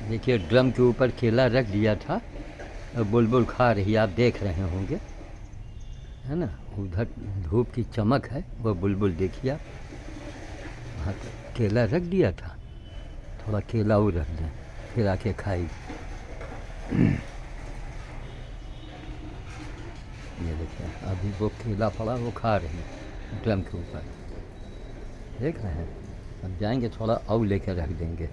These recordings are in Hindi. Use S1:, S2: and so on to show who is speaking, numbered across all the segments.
S1: देखिए ड्रम के ऊपर केला रख दिया था और बुलबुल खा रही, आप देख रहे होंगे, है ना। उधर धूप की चमक है, वो बुलबुल देखिए आप। वहाँ केला रख दिया था, थोड़ा केला और रख दें, फिर आके खाई। ये देखिए अभी वो केला पड़ा, वो खा रही ड्रम के ऊपर, देख रहे हैं। अब जाएंगे थोड़ा और लेकर रख देंगे।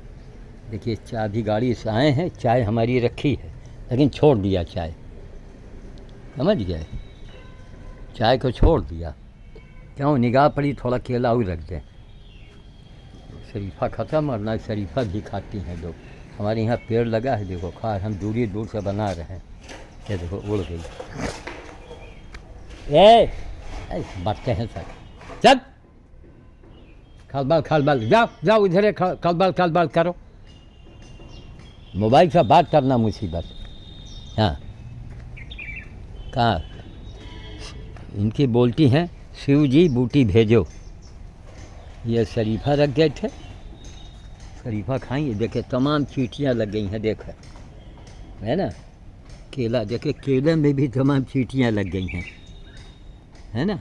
S1: देखिए चाय भी गाड़ी से आए हैं, चाय हमारी रखी है लेकिन छोड़ दिया चाय, समझ गए, चाय को छोड़ दिया। क्यों, निगाह पड़ी, थोड़ा केला और रख दें। शरीफा ख़त्म, और ना शरीफा भी खाती हैं लोग। हमारे यहाँ पेड़ लगा है, देखो खा, हम दूर से बना रहे हैं। ये देखो उड़ गई। ए बढ़ते हैं सर, चल खलबल जाओ इधर, खलबल करो। मोबाइल से बात करना मुसीबत। हाँ, कहाँ इनकी बोलती हैं, शिव जी बूटी भेजो। ये शरीफा रख गए थे, शरीफा खाएंगे। देखे तमाम चींटियाँ लग गई हैं, देखो, है ना। केला देखे, केले में भी तमाम चींटियाँ लग गई हैं, है ना।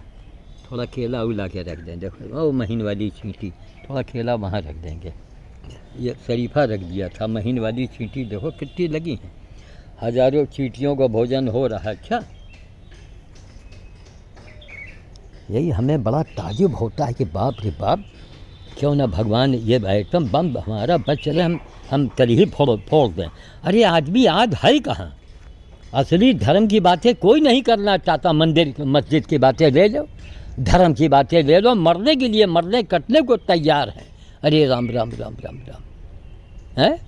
S1: थोड़ा केला उला के रख दें, देखो वो महीन वाली चींटी, थोड़ा केला वहाँ रख देंगे। ये शरीफा रख दिया था, महीन वाली चींटी देखो कितनी लगी हैं, हजारों चींटियों का भोजन हो रहा है। अच्छा, यही हमें बड़ा ताजुब होता है कि बाप रे बाप, क्यों ना भगवान ये आइटम बम हमारा बच चले, हम कल ही फोड़ दें। अरे आदमी आज है कहाँ, असली धर्म की बातें कोई नहीं करना चाहता। मंदिर मस्जिद की बातें ले लो, धर्म की बातें ले लो, मरने के लिए मरने कटने को तैयार हैं। अरे राम राम राम राम राम, हैं।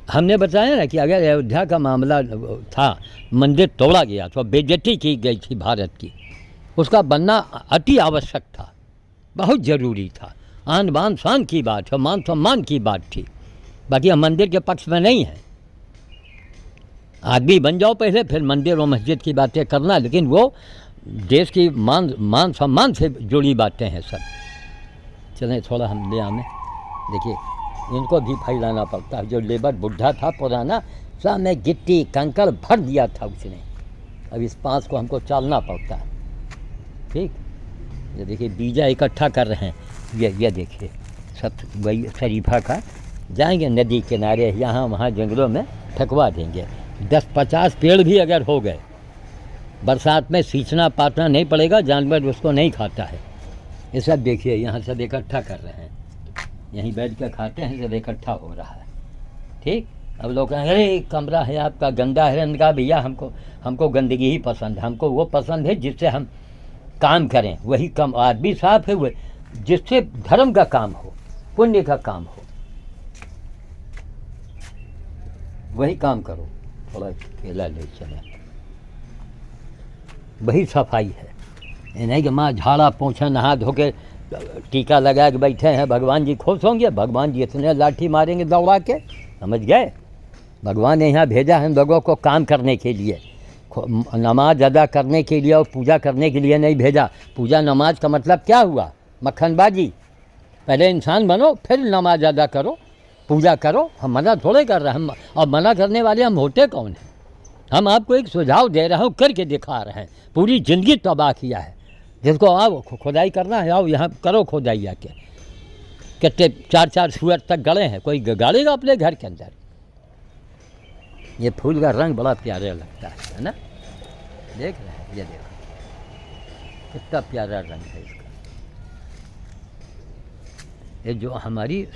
S1: हमने बताया ना कि अगर अयोध्या का मामला था, मंदिर तोड़ा गया तो बेइज्जती की गई थी भारत की, उसका बनना अति आवश्यक था, बहुत ज़रूरी था। आन बान शान की बात है, मान सम्मान की बात थी। बाकी हम मंदिर के पक्ष में नहीं हैं। आदमी बन जाओ पहले, फिर मंदिर और मस्जिद की बातें करना, लेकिन वो देश की मान सम्मान से जुड़ी बातें हैं सब। चलें थोड़ा हम ले आने। देखिए इनको भी फैलाना पड़ता है। जो लेबर बुढ़ा था पुराना, सब में गिट्टी कंकड़ भर दिया था उसने, अब इस पाँच को हमको चालना पड़ता है। ठीक, ये देखिए बीजा इकट्ठा कर रहे हैं। ये देखिए सब वही शरीफा का, जाएंगे नदी किनारे, यहाँ वहाँ जंगलों में ठकवा देंगे। 10-50 पेड़ भी अगर हो गए, बरसात में सींचना पाटना नहीं पड़ेगा, जानवर उसको नहीं खाता है। ये सब देखिए यहाँ सब इकट्ठा कर रहे हैं, यहीं बैठ कर खाते हैं, सब इकट्ठा हो रहा है। ठीक, अब लोग कहें अरे कमरा है आपका गंदा है। इनका भैया हमको गंदगी ही पसंद है, हमको वो पसंद है जिससे हम काम करें, वही कम आदमी साफ है, वो जिससे धर्म का काम हो, पुण्य का काम हो, वही काम करो। थोड़ा केला ले चले, वही सफाई है। ये नहीं कि माँ झाड़ा पोंछा नहा धो के टीका लगा के बैठे हैं, भगवान जी खुश होंगे। भगवान जी इतने लाठी मारेंगे दौड़ा के, समझ गए। भगवान ने यहाँ भेजा है हम लोगों को काम करने के लिए, नमाज अदा करने के लिए और पूजा करने के लिए नहीं भेजा। पूजा नमाज का मतलब क्या हुआ, मक्खनबाजी। पहले इंसान बनो फिर नमाज अदा करो, पूजा करो। हम मना थोड़े कर रहे हैं, हम और मना करने वाले हम होते कौन हैं। हम आपको एक सुझाव दे रहे हो, करके दिखा रहे हैं। पूरी ज़िंदगी तबाह किया है। जिसको आओ खुदाई करना है, आओ यहाँ करो खुदाई आके। कितने 4-4 सुअर तक गड़े हैं, कोई गाड़ेगा अपने घर के अंदर। ये फूल का रंग बड़ा प्यारा लगता है ना, देख रहे हैं। ये देखो कितना प्यारा रंग है इसका। ये जो हमारी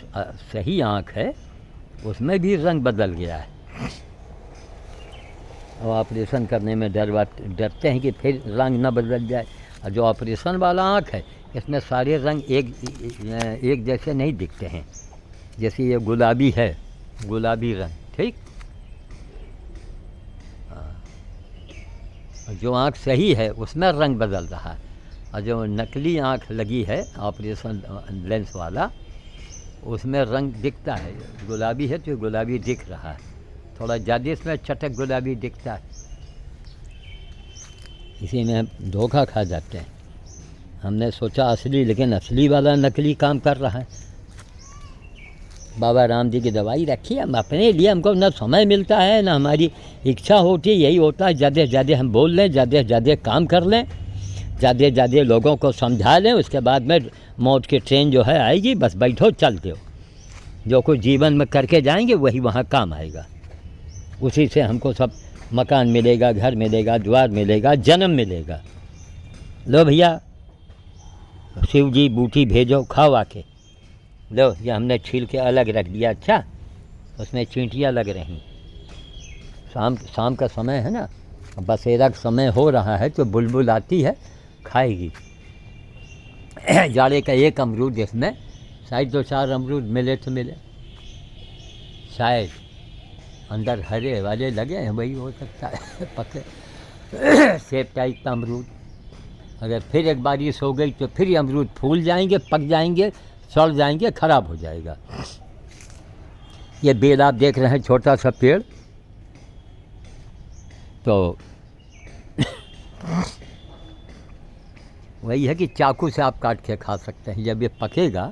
S1: सही आँख है उसमें भी रंग बदल गया है। और ऑपरेशन करने में डरते हैं कि फिर रंग न बदल जाए। और जो ऑपरेशन वाला आँख है, इसमें सारे रंग एक जैसे नहीं दिखते हैं। जैसे ये गुलाबी है, गुलाबी रंग, ठीक। जो आँख सही है उसमें रंग बदल रहा है, और जो नकली आँख लगी है ऑपरेशन लेंस वाला, उसमें रंग दिखता है। गुलाबी है तो गुलाबी दिख रहा है, थोड़ा ज़्यादा इसमें चटक गुलाबी दिखता है। इसी में धोखा खा जाते हैं। हमने सोचा असली, लेकिन असली वाला नकली काम कर रहा है। बाबा राम जी की दवाई रखी, हम अपने लिए हमको ना समय मिलता है ना हमारी इच्छा होती है। यही होता है ज़्यादा से ज़्यादा हम बोल लें, ज़्यादा से ज़्यादा काम कर लें, ज़्यादा से ज़्यादा लोगों को समझा लें, उसके बाद में मौत की ट्रेन जो है आएगी, बस बैठो चलते हो। जो कुछ जीवन में करके जाएंगे वही वहाँ काम आएगा, उसी से हमको सब मकान मिलेगा, घर मिलेगा, द्वार मिलेगा, जन्म मिलेगा। लो भैया शिव जी बूटी भेजो, खाओ आके। लो ये हमने छील के अलग रख दिया। अच्छा उसमें चींटियाँ लग रही। शाम का समय है ना, बसेरा का समय हो रहा है तो बुलबुल आती है, खाएगी। जाड़े का एक अमरूद, इसमें शायद 2-4 अमरूद मिले तो मिले, शायद अंदर हरे वाले लगे हैं, वही हो सकता है पके सेब टाइप का अमरूद। अगर फिर एक बारिश हो गई तो फिर ये अमरूद फूल जाएंगे, पक जाएंगे, सड़ जाएंगे, ख़राब हो जाएगा। ये बेल आप देख रहे हैं, छोटा सा पेड़, तो वही है कि चाकू से आप काट के खा सकते हैं। जब ये पकेगा,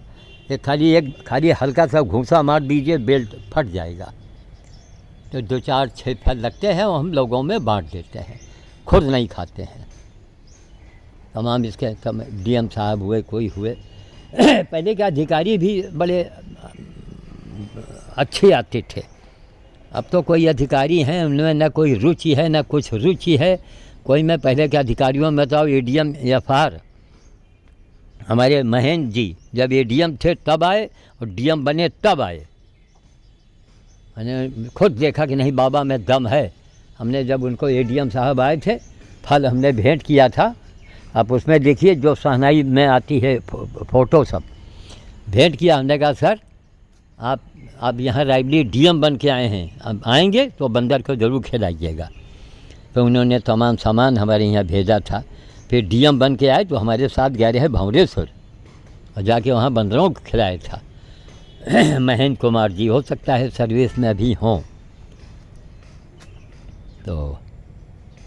S1: ये खाली हल्का सा घूंसा मार दीजिए, बेल फट जाएगा। तो 2-4-6 फल लगते हैं और हम लोगों में बांट देते हैं, खुद नहीं खाते हैं। तमाम इसके डीएम साहब हुए, कोई हुए, पहले के अधिकारी भी बड़े अच्छे आते थे। अब तो कोई अधिकारी हैं, उनमें न कोई रुचि है न कुछ रुचि है कोई। मैं पहले के अधिकारियों में बताऊँ, एडीएम एफआर हमारे महेंद्र जी जब एडीएम थे तब आए और डीएम बने तब आए। मैंने खुद देखा कि नहीं बाबा में दम है। हमने जब उनको एडीएम साहब आए थे, फल हमने भेंट किया था, आप उसमें देखिए जो शहनाई में आती है फ़ोटो सब भेंट किया। हमने कहा सर आप यहाँ रायबली डीएम बन के आए हैं, अब आएंगे तो बंदर को ज़रूर खिलाइएगा। तो उन्होंने तमाम सामान हमारे यहाँ भेजा था। फिर डीएम बन के आए तो हमारे साथ गए रहे भंवरेश्वर और जाके वहाँ बंदरों को खिलाया था। महेंद्र कुमार जी, हो सकता है सर्विस में अभी हों। तो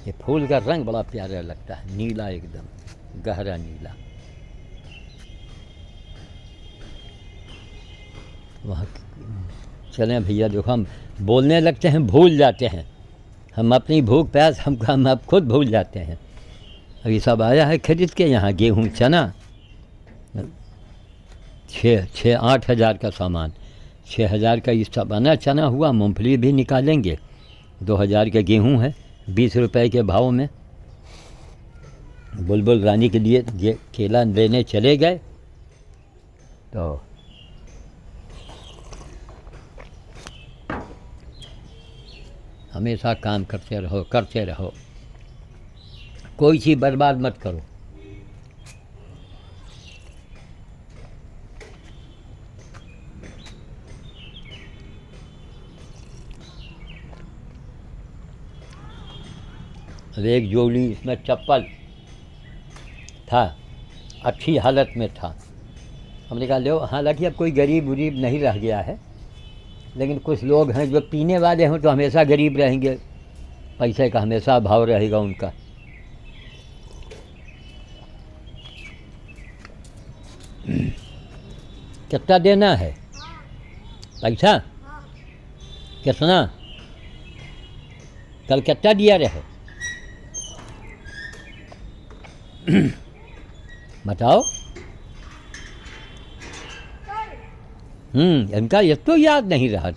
S1: ये फूल का रंग बड़ा प्यारा लगता है, नीला, एकदम गहरा नीला। वहाँ चलें भैया, देखो हम बोलने लगते हैं, भूल जाते हैं, हम अपनी भूख प्यास हम अब खुद भूल जाते हैं। अभी सब आया है खरीद के यहाँ, गेहूँ, चना, 6-8 हज़ार का सामान, 6 हज़ार का ये सब आना चना हुआ, मूँगफली भी निकालेंगे, 2 हज़ार का गेहूँ है 20 रुपए के भाव में। बुलबुल रानी के लिए ये केला लेने चले गए तो हमेशा काम करते रहो, कोई चीज़ बर्बाद मत करो। एक जोड़ी इसमें चप्पल था, अच्छी हालत में था। हमने कहा लो, हालांकि अब कोई गरीब उरीब नहीं रह गया है, लेकिन कुछ लोग हैं जो पीने वाले हों तो हमेशा गरीब रहेंगे, पैसे का हमेशा अभाव रहेगा उनका। कितना देना है पैसा? कितना? कल कितना दिया रहे? बताओ। इनका ये तो याद नहीं रहा।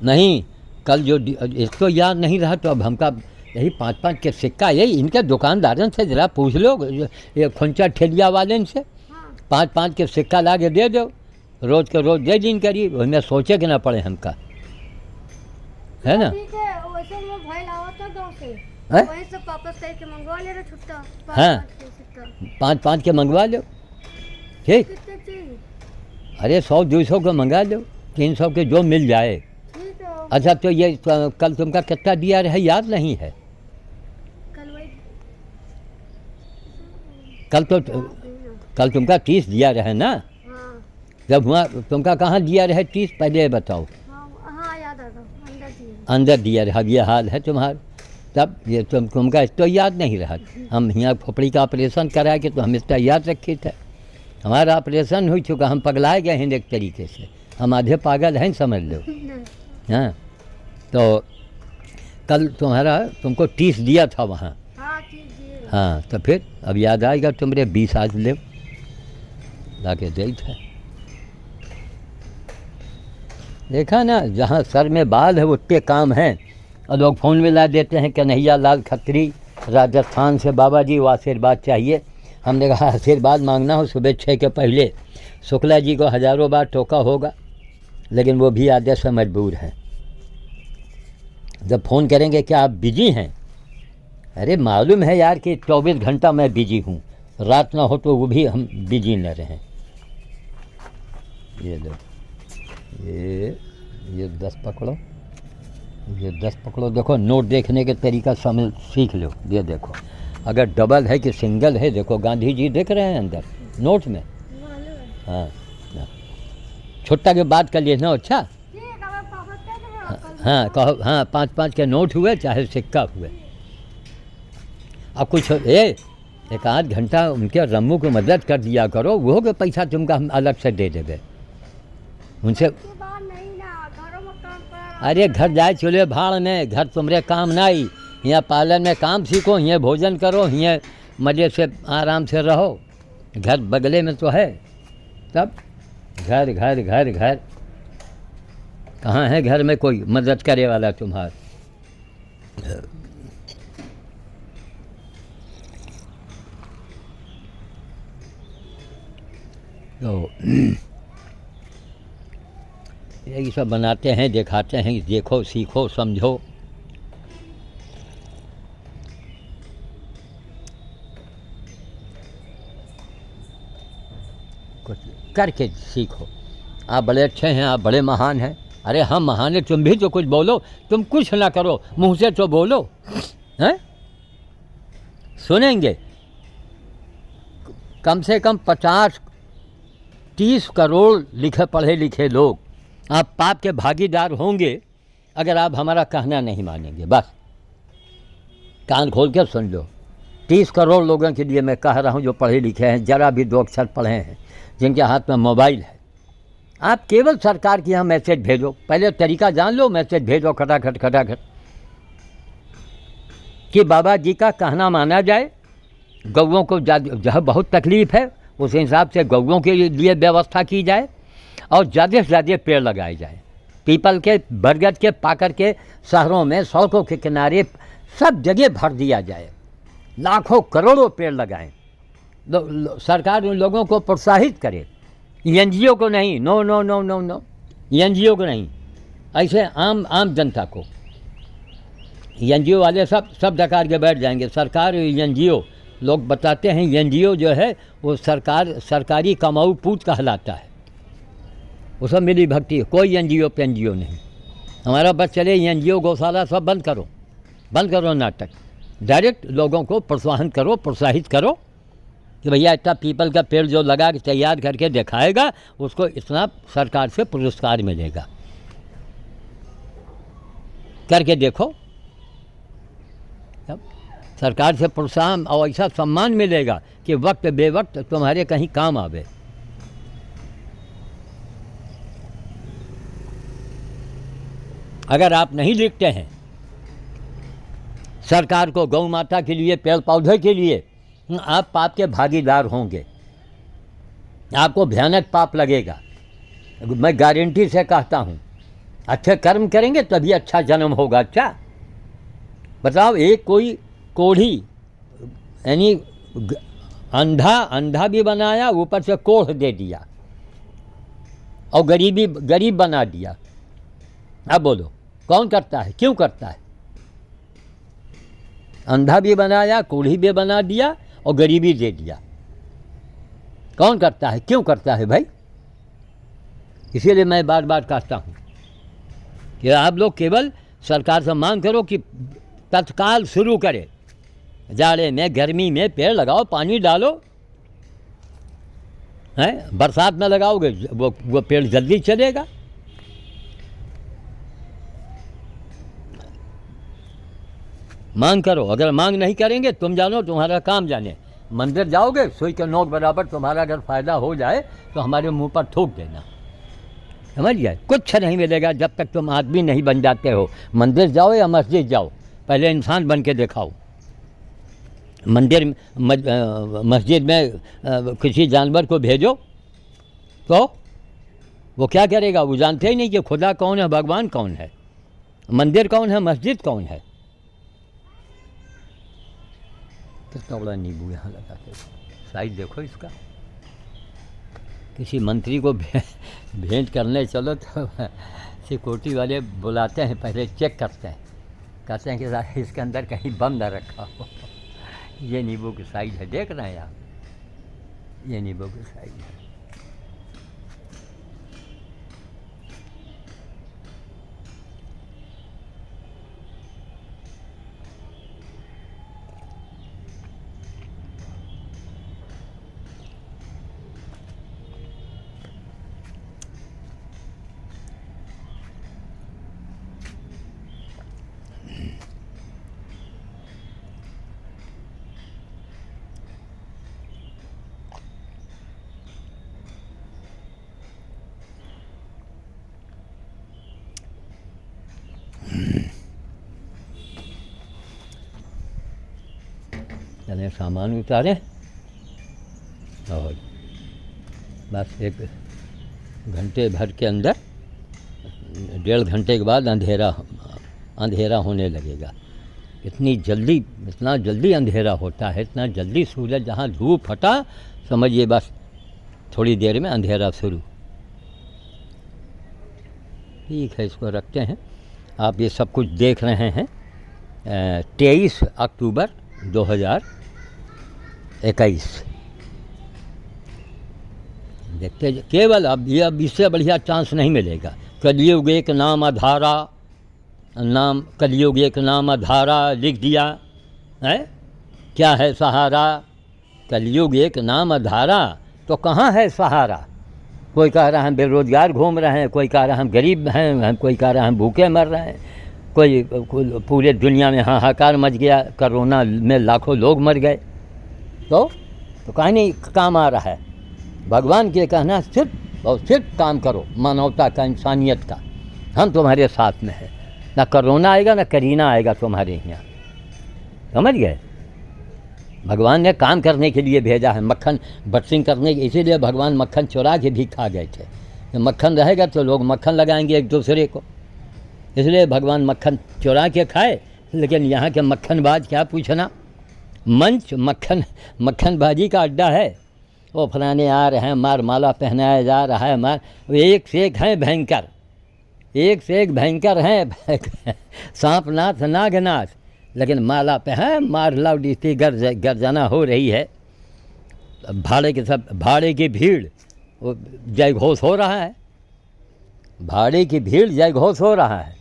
S1: नहीं, कल जो इसको याद नहीं रहा तो अब हमका यही 5-5 के सिक्का, यही इनके दुकानदारन से ज़रा पूछ लो, ये खुंचा ठेलिया वाले से 5-5 के सिक्का ला के दे दो, रोज़ के रोज़ दे दिन करिए, उसमें सोचे कि ना पड़े हमका, है ना? हाँ, 5-5 के मंगवा लो, ठीक। अरे 100-200 को मंगा लो, 300 के जो मिल जाए। अच्छा तो ये कल तुमका कितना दिया रहे याद नहीं है? कल तुमका 30 दिया रहे ना? जब हुआ तुमका कहाँ दिया रहे 30, पहले बताओ।
S2: हाँ, याद आ गया, अंदर
S1: दिया रहे। अब ये हाल है तुम्हारा, तब ये तुमका इसको याद नहीं रहा। हम यहाँ खोपड़ी का ऑपरेशन कराए के तो हम इसका याद रखे थे। हमारा ऑपरेशन हो चुका, हम पगलाए गए हैं एक तरीके से, हम आधे पागल हैं समझ लो। हाँ, तो कल तुमको 30 दिया था वहाँ। हाँ, तो फिर अब याद आएगा तुमरे 20 आज ले लाके दे था। देखा ना, जहाँ सर में बाल है उतने काम हैं, और लोग फ़ोन में ला देते हैं कन्हैया लाल खत्री राजस्थान से, बाबा जी वो आशीर्वाद चाहिए। हमने कहा आशीर्वाद मांगना हो सुबह 6 के पहले, शुक्ला जी को हज़ारों बार टोका होगा, लेकिन वो भी आदेश से मजबूर हैं। जब फ़ोन करेंगे क्या आप बिजी हैं? अरे मालूम है यार कि 24 घंटा मैं बिजी हूँ, रात ना हो तो वो भी हम बिजी न रहें। ये लो, ये 10 पकड़ो, ये 10 पकड़ो। देखो नोट देखने के तरीका समझ सीख लो। ये देखो, अगर डबल है कि सिंगल है, देखो गांधी जी दिख रहे हैं अंदर नोट में। हाँ, छुट्टा के बात कर लिए ना। अच्छा, हाँ कहो, हाँ 5-5 के नोट हुए चाहे सिक्का हुए। अब कुछ एक आध घंटा उनके रम्मू को मदद कर दिया करो, वो के पैसा तुमका हम अलग से दे देंगे उनसे। अरे घर जाए चले भाड़ में, घर तुमरे काम ना आई। यहाँ पालन में काम सीखो, यहाँ भोजन करो, यहाँ मज़े से आराम से रहो। घर बगले में तो है। तब घर घर घर घर कहाँ है? घर में कोई मदद करे वाला तुम्हारा? तो यही सब बनाते हैं, दिखाते हैं, देखो सीखो समझो। कुछ करके सीखो। आप बड़े अच्छे हैं, आप बड़े महान हैं। अरे हम महान हैं, तुम भी तो कुछ बोलो। तुम कुछ ना करो, मुँह से तो बोलो, हैं? सुनेंगे। कम से कम 50-30 करोड़ लिखे पढ़े लिखे लोग आप पाप के भागीदार होंगे अगर आप हमारा कहना नहीं मानेंगे। बस कान खोल के सुन लो। 30 करोड़ लोगों के लिए मैं कह रहा हूँ जो पढ़े लिखे हैं, जरा भी 2 अक्षर पढ़े हैं, जिनके हाथ में मोबाइल है। आप केवल सरकार के यहाँ मैसेज भेजो। पहले तरीका जान लो, मैसेज भेजो खटाखट खटाखट कि बाबा जी का कहना माना जाए। गौओं को जहाँ बहुत तकलीफ़ है, उस हिसाब से गौओं के लिए व्यवस्था की जाए और ज़्यादा से ज़्यादा पेड़ लगाए जाए। पीपल के, बरगद के, पाकर के शहरों में, सड़कों के किनारे सब जगह भर दिया जाए। लाखों करोड़ों पेड़ लगाएं। सरकार उन लोगों को प्रोत्साहित करे, एनजीओ को नहीं। No no no no no, NGO को नहीं, ऐसे आम जनता को। एनजीओ वाले सब डकार के बैठ जाएंगे। सरकार एनजीओ, लोग बताते हैं एनजीओ जो है वो सरकारी कमाऊ पूत कहलाता है। वो सब मिली भक्ति, कोई एनजीओ पेनजीओ नहीं। हमारा बस चले एनजीओ गौशाला सब बंद करो नाटक। डायरेक्ट लोगों को प्रोत्साहन करो, प्रोत्साहित करो कि भैया इतना पीपल का पेड़ जो लगा के तैयार करके दिखाएगा उसको इतना सरकार से पुरस्कार मिलेगा। करके देखो, सरकार से प्रोत्साहन और ऐसा सम्मान मिलेगा कि वक्त बेवक्त तुम्हारे कहीं काम आवे। अगर आप नहीं लिखते हैं सरकार को गौ माता के लिए, पेड़ पौधे के लिए, आप पाप के भागीदार होंगे। आपको भयानक पाप लगेगा। मैं गारंटी से कहता हूँ, अच्छे कर्म करेंगे तभी अच्छा जन्म होगा। अच्छा बताओ, एक कोई कोढ़ी यानी अंधा भी बनाया, ऊपर से कोढ़ दे दिया और गरीब बना दिया। अब बोलो कौन करता है, क्यों करता है? अंधा भी बनाया, कोढ़ी भी बना दिया और गरीबी दे दिया। कौन करता है, क्यों करता है भाई? इसीलिए मैं बार बार कहता हूँ कि आप लोग केवल सरकार से मांग करो कि तत्काल शुरू करे। जाड़े में, गर्मी में पेड़ लगाओ, पानी डालो। हैं, बरसात में लगाओगे वो पेड़ जल्दी चलेगा। मांग करो, अगर मांग नहीं करेंगे तुम जानो तुम्हारा काम जाने। मंदिर जाओगे सुई के नोक बराबर, तुम्हारा अगर फ़ायदा हो जाए तो हमारे मुंह पर थूक देना, समझ गए। कुछ नहीं मिलेगा जब तक तुम आदमी नहीं बन जाते हो। मंदिर जाओ या मस्जिद जाओ, पहले इंसान बन के दिखाओ। मस्जिद में किसी जानवर को भेजो तो वो क्या करेगा? वो जानते ही नहीं कि खुदा कौन है, भगवान कौन है, मंदिर कौन है, मस्जिद कौन है। कितना बड़ा नींबू यहाँ लगा के, साइज देखो इसका। किसी मंत्री को भेंट करने चलो तो सिक्योरिटी वाले बुलाते हैं, पहले चेक करते हैं, कहते हैं कि इसके अंदर कहीं बम ना रखा हो। ये नींबू की साइज है, देख रहे हैं आप, ये नींबू की साइज है। चलें सामान उतारें और बस 1 घंटे भर के अंदर, 1.5 घंटे के बाद अंधेरा होने लगेगा। इतना जल्दी अंधेरा होता है, इतना जल्दी सूरज जहाँ धूप हटा, समझिए बस थोड़ी देर में अंधेरा शुरू। ठीक है, इसको रखते हैं। आप ये सब कुछ देख रहे हैं 23 अक्टूबर 2021। देखते केवल अब इससे बढ़िया चांस नहीं मिलेगा। कलयुग एक नाम आधारा लिख दिया है, क्या है सहारा? कलयुग एक नाम आधारा, तो कहाँ है सहारा? कोई कह रहा है हम बेरोजगार घूम रहे हैं, कोई कह रहा है हम गरीब हैं, कोई कह रहा है हम भूखे मर रहे हैं, कोई पूरे दुनिया में हाहाकार मच गया, कोरोना में लाखों लोग मर गए। तो कहीं नहीं काम आ रहा है। भगवान के कहना सिर्फ और सिर्फ काम करो, मानवता का, इंसानियत का, हम तुम्हारे साथ में है। ना कोरोना आएगा ना करीना आएगा तुम्हारे यहाँ, समझ गए। भगवान ने काम करने के लिए भेजा है, मक्खन बटसिंग करने के, इसीलिए भगवान मक्खन चुरा के भी खा गए थे। तो मक्खन रहेगा तो लोग मक्खन लगाएंगे एक दूसरे को, इसलिए भगवान मक्खन चुरा के खाए। लेकिन यहाँ के मक्खनबाज क्या पूछना, मंच मक्खनबाजी का अड्डा है। वो फलाने आ रहे हैं, मार माला पहनाया जा रहा है, मार एक से एक हैं भयंकर, एक से एक भयंकर हैं सांप नाथ नागनाथ, लेकिन माला पे है, मार लाउड स्पीकर गर्जना हो रही है, भाड़े की भीड़ वो जय घोष हो रहा है, भाड़े की भीड़ जय घोष हो रहा है।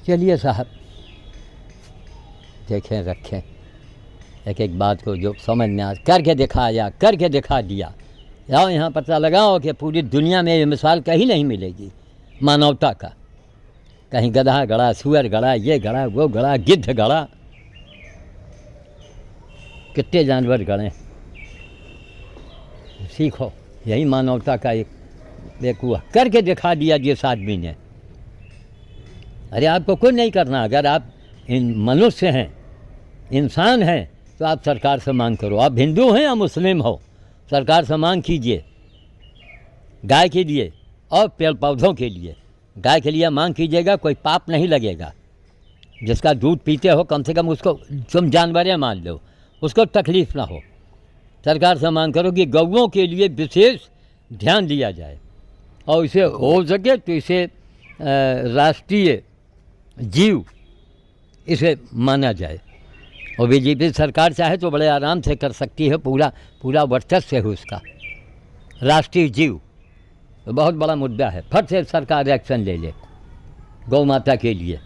S1: चलिए साहब, देखें रखें, एक एक बात को जो समझ में आ, करके दिखा दिया। जाओ यहाँ पता लगाओ कि पूरी दुनिया में ये मिसाल कहीं नहीं मिलेगी मानवता का। कहीं गधा गड़ा, सुअर गड़ा, ये गड़ा, वो गड़ा, गिद्ध गड़ा, कितने जानवर गड़े। सीखो, यही मानवता का एक हुआ, करके दिखा दिया जिस आदमी ने। अरे आपको कुछ नहीं करना, अगर आप मनुष्य हैं, इंसान हैं, तो आप सरकार से मांग करो। आप हिंदू हैं या मुस्लिम हो, सरकार से मांग कीजिए, गाय के लिए और पेड़ पौधों के लिए। गाय के लिए मांग कीजिएगा, कोई पाप नहीं लगेगा। जिसका दूध पीते हो कम से कम उसको तुम जानवर मान लो, उसको तकलीफ़ ना हो। सरकार से मांग करो कि गौओं के लिए विशेष ध्यान दिया जाए, और इसे हो सके तो इसे राष्ट्रीय जीव इसे माना जाए। और बीजेपी सरकार चाहे तो बड़े आराम से कर सकती है, पूरा वर्चस्व है उसका। राष्ट्रीय जीव तो बहुत बड़ा मुद्दा है, फट से सरकार एक्शन ले ले गौ माता के लिए,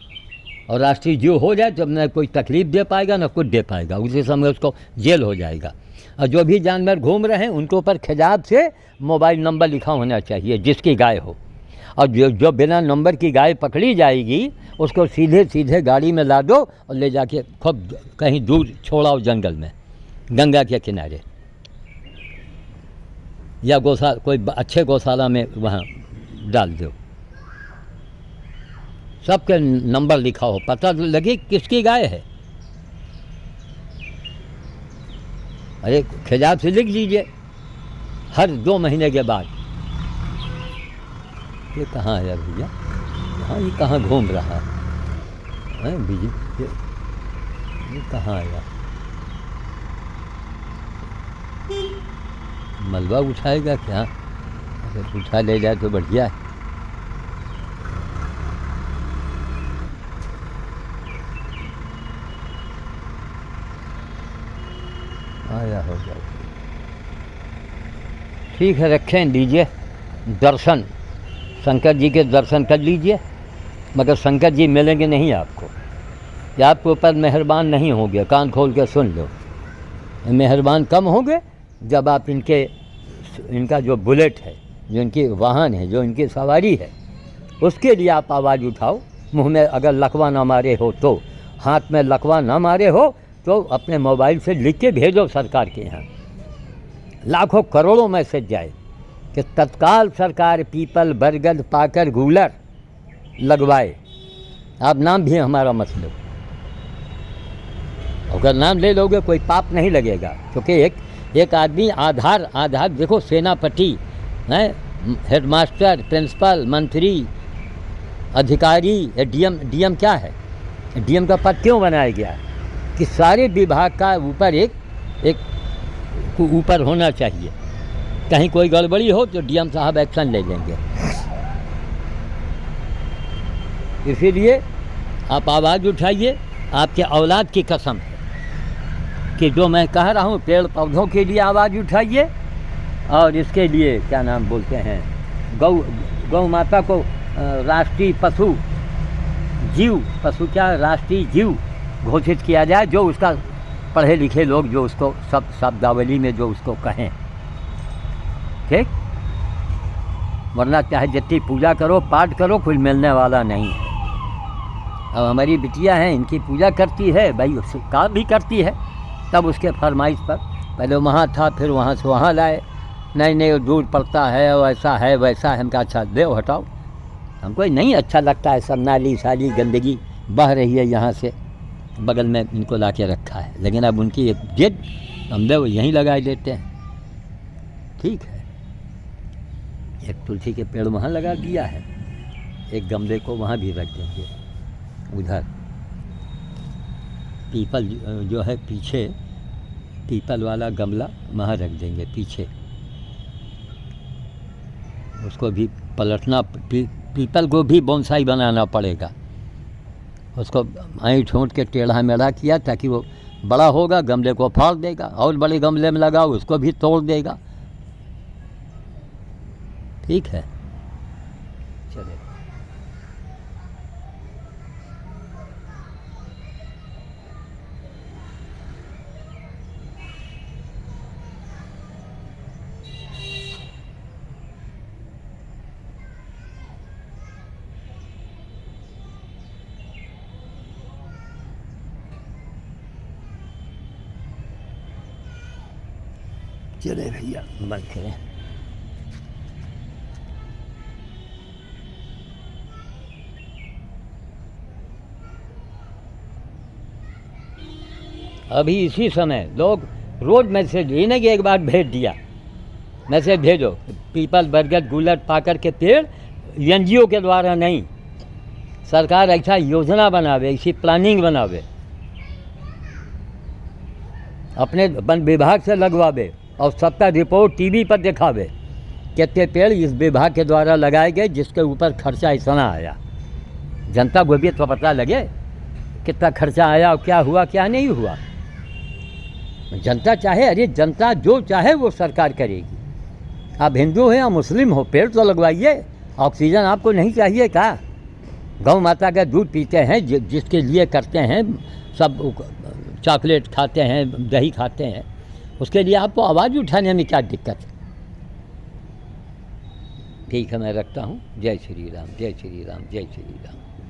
S1: और राष्ट्रीय जीव हो जाए तो न कोई तकलीफ़ दे पाएगा न कुछ दे पाएगा, उसी समय उसको जेल हो जाएगा। और जो भी जानवर घूम रहे हैं उनके ऊपर खिजाब से मोबाइल नंबर लिखा होना चाहिए, जिसकी गाय हो। और जो बिना नंबर की गाय पकड़ी जाएगी उसको सीधे सीधे गाड़ी में ला दो और ले जाके खूब कहीं दूर छोड़ाओ जंगल में, गंगा के किनारे, या कोई अच्छे गौशाला में वहाँ डाल दो। सबके नंबर लिखा हो, पता लगे किसकी गाय है। अरे खिजाब से लिख लीजिए हर 2 महीने के बाद। ये कहाँ है भैया, हाँ ये कहाँ घूम रहा है भैया, ये कहाँ आया। मलबा उठाएगा क्या? अगर उठा ले जाए तो बढ़िया है। आया होगा, ठीक है, रखें, लीजिए दर्शन, शंकर जी के दर्शन कर लीजिए। मगर शंकर जी मिलेंगे नहीं आपको, या आपके ऊपर मेहरबान नहीं होंगे। कान खोल के सुन लो, मेहरबान कम होंगे जब आप इनका जो बुलेट है, जो इनकी वाहन है, जो इनकी सवारी है, उसके लिए आप आवाज़ उठाओ। मुंह में अगर लकवा ना मारे हो तो, हाथ में लकवा ना मारे हो तो अपने मोबाइल से लिख के भेजो सरकार के यहाँ। लाखों करोड़ों मैसेज जाए कि तत्काल सरकार पीपल, बरगद, पाकर, गूलर लगवाए। आप नाम भी हमारा मत लो, अगर नाम ले लोगे कोई पाप नहीं लगेगा, क्योंकि एक आदमी आधार देखो, सेनापति हैं, हेडमास्टर, प्रिंसिपल, मंत्री, अधिकारी, डीएम क्या है? डीएम का पद क्यों बनाया गया? कि सारे विभाग का ऊपर एक ऊपर होना चाहिए। कहीं कोई गड़बड़ी हो तो डीएम साहब एक्शन ले लेंगे। इसीलिए आप आवाज़ उठाइए, आपके औलाद की कसम है कि जो मैं कह रहा हूँ, पेड़ पौधों के लिए आवाज़ उठाइए, और इसके लिए क्या नाम बोलते हैं, गौ माता को राष्ट्रीय राष्ट्रीय जीव घोषित किया जाए। जो उसका पढ़े लिखे लोग जो उसको शब्दावली में जो उसको कहें, ठीक। वरना चाहे जितनी पूजा करो, पाठ करो, कुछ मिलने वाला नहीं है। अब हमारी बिटिया हैं, इनकी पूजा करती है भाई, उससे काम भी करती है, तब उसके फरमाइश पर पहले वहाँ था, फिर वहाँ से वहाँ लाए, नहीं दूर पड़ता है, वैसा है वैसा है। हम कहा अच्छा दे हटाओ, हमको नहीं अच्छा लगता है, सब नाली साली गंदगी बह रही है यहाँ से, बगल में इनको ला के रखा है। लेकिन अब उनकी एक जिद, हम दे यहीं लगा देते हैं, ठीक है। एक तुलसी के पेड़ वहाँ लगा दिया है, एक गमले को वहाँ भी रख देंगे। उधर पीपल जो है पीछे, पीपल वाला गमला वहाँ रख देंगे पीछे, उसको भी पलटना, पीपल को भी बोनसाई बनाना पड़ेगा। उसको ऐंठ ठोंठ के टेढ़ा मेढ़ा किया ताकि वो बड़ा होगा, गमले को फाड़ देगा, और बड़े गमले में लगाओ उसको भी तोड़ देगा, ठीक है। चले चले भैया, बंद करें। अभी इसी समय लोग रोज मैसेज, ये नहीं कि एक बार भेज दिया, मैसेज भेजो, पीपल, बरगद, गूलर, पाकर के पेड़ एनजीओ के द्वारा नहीं, सरकार ऐसा योजना बनावे, ऐसी प्लानिंग बनावे, अपने वन विभाग से लगवावे, और सबका रिपोर्ट टीवी पर दिखावे कितने पेड़ इस विभाग के द्वारा लगाए गए, जिसके ऊपर खर्चा इतना आया। जनता को भी तो पता लगे कितना खर्चा आया और क्या हुआ क्या नहीं हुआ। जनता चाहे, अरे जनता जो चाहे वो सरकार करेगी। आप हिंदू हो या मुस्लिम हो, पेड़ तो लगवाइए। ऑक्सीजन आपको नहीं चाहिए क्या? गौ माता का दूध पीते हैं, जिसके लिए करते हैं, सब चॉकलेट खाते हैं, दही खाते हैं, उसके लिए आपको आवाज़ उठाने में क्या दिक्कत है? ठीक है, मैं रखता हूँ। जय श्री राम, जय श्री राम, जय श्री राम।